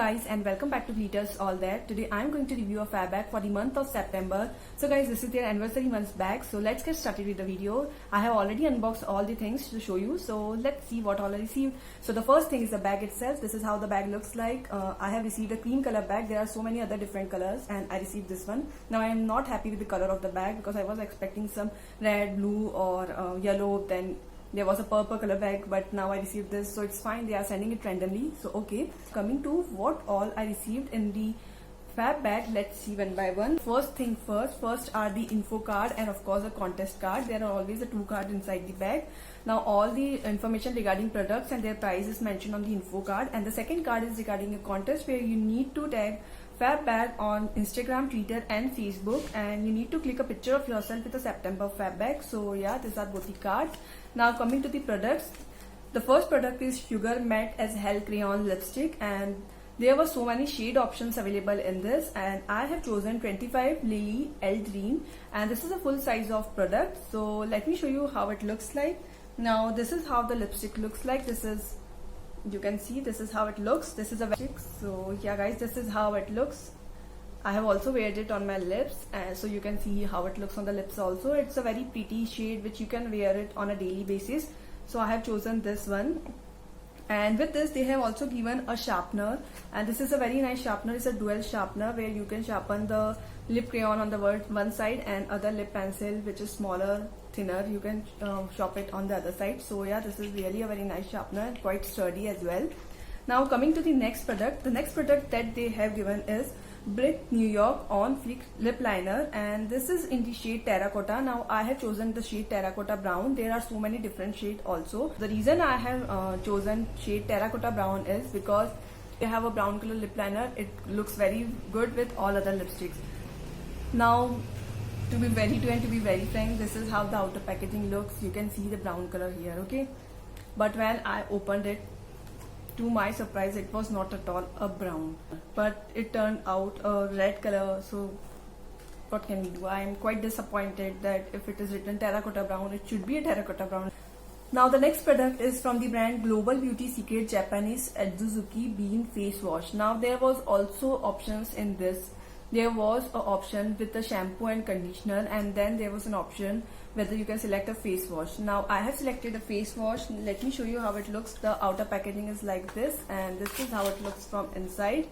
guys, and welcome back to Glittersallthat. Today I am going to review a Fab Bag for the month of September. So guys, this is their anniversary month bag. So let's get started with the video. I have already unboxed all the things to show you. So let's see what all I received. So the first thing is the bag itself. This is how the bag looks like. I have received a cream color bag. There are so many other different colors and I received this one. Now I am not happy with the color of the bag because I was expecting some red, blue or yellow. Then there was a purple color bag, but now I received this, so it's fine. They are sending it randomly, so okay. Coming to what all I received in the Fab bag, let's see one by one. First thing first are the info card and of course a contest card. There are always the two cards inside the bag. Now all the information regarding products and their price is mentioned on the info card, and the second card is regarding a contest where you need to tag Fab Bag on Instagram, Twitter and Facebook, and you need to click a picture of yourself with a September Fab Bag. So yeah, these are both the cards. Now coming to the products, the first product is Sugar Matte as Hell Crayon Lipstick, and there were so many shade options available in this, and I have chosen 25 Lily L Green, and this is a full size of product. So let me show you how it looks like. Now this is how the lipstick looks like. This is, you can see, this is how it looks. This is a lipstick. So yeah guys, this is how it looks. I have also wear it on my lips, and so you can see how it looks on the lips also. It's a very pretty shade which you can wear it on a daily basis. So I have chosen this one, and with this they have also given a sharpener, and this is a very nice sharpener. It's a dual sharpener where you can sharpen the lip crayon on the one side and other lip pencil which is smaller, thinner, you can sharpen it on the other side. So yeah, this is really a very nice sharpener, quite sturdy as well. Now coming to the next product, the next product that they have given is Brick New York On Fleek Lip Liner, and this is in the shade Terracotta. Now I have chosen the shade Terracotta Brown. There are so many different shades also. The reason I have chosen shade Terracotta Brown is because they have a brown color lip liner. It looks very good with all other lipsticks. Now to be very frank, this is how the outer packaging looks. You can see the brown color here, okay? But when I opened it, to my surprise, it was not at all a brown, but it turned out a red color. So what can we do? I am quite disappointed that if it is written terracotta brown, it should be a terracotta brown. Now the next product is from the brand Global Beauty Secret Japanese Adzuzuki Bean Face Wash. Now there was also options in this. There was an option with the shampoo and conditioner, and then there was an option whether you can select a face wash. Now I have selected a face wash. Let me show you how it looks. The outer packaging is like this, and this is how it looks from inside.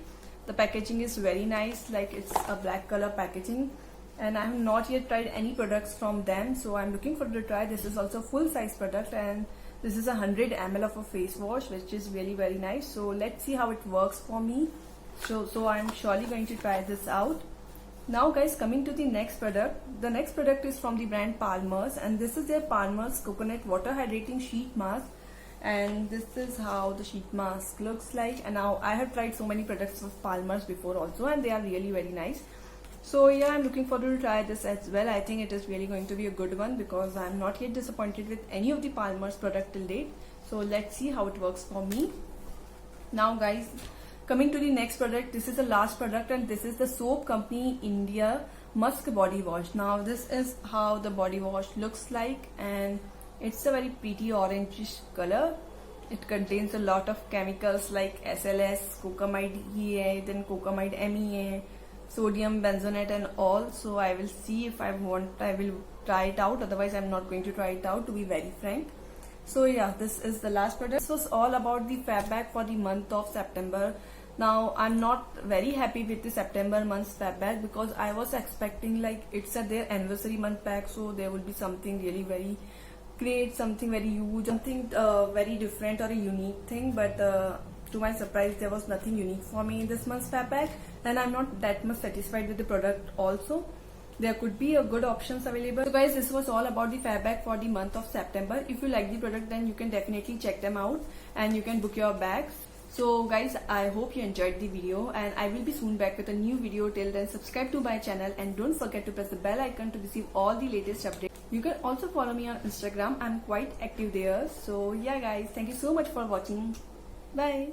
The packaging is very nice, like it's a black color packaging, and I have not yet tried any products from them, so I'm looking forward to try. This is also full size product, and this is 100 ml of a face wash, which is really very nice. So let's see how it works for me. So I'm surely going to try this out. Now guys, coming to the next product. The next product is from the brand Palmer's, and this is their Palmer's Coconut Water Hydrating Sheet Mask, and this is how the sheet mask looks like. And now I have tried so many products of Palmer's before also, and they are really very nice. So yeah, I'm looking forward to try this as well. I think it is really going to be a good one because I'm not yet disappointed with any of the Palmer's product till date. So let's see how it works for me. Now guys, coming to the next product, this is the last product, and this is the Soap Company India Musk Body Wash. Now this is how the body wash looks like, and it's a very pretty orangish color. It contains a lot of chemicals like SLS, cocamide EA, then cocamide MEA, sodium benzoate and all. So I will see if I will try it out. Otherwise I'm not going to try it out, to be very frank. So yeah, this is the last product. This was all about the Fab Bag for the month of September. Now I'm not very happy with the September month's Fab Bag because I was expecting like it's at their anniversary month pack, so there will be something really very great, something very huge, something very different or a unique thing. But to my surprise, there was nothing unique for me in this month's Fab Bag, and I'm not that much satisfied with the product also. There could be a good options available. So guys, this was all about the Fab Bag for the month of September. If you like the product, then you can definitely check them out and you can book your bags. So guys, I hope you enjoyed the video, and I will be soon back with a new video. Till then, subscribe to my channel and don't forget to press the bell icon to receive all the latest updates. You can also follow me on Instagram. I'm quite active there. So yeah guys, thank you so much for watching. Bye.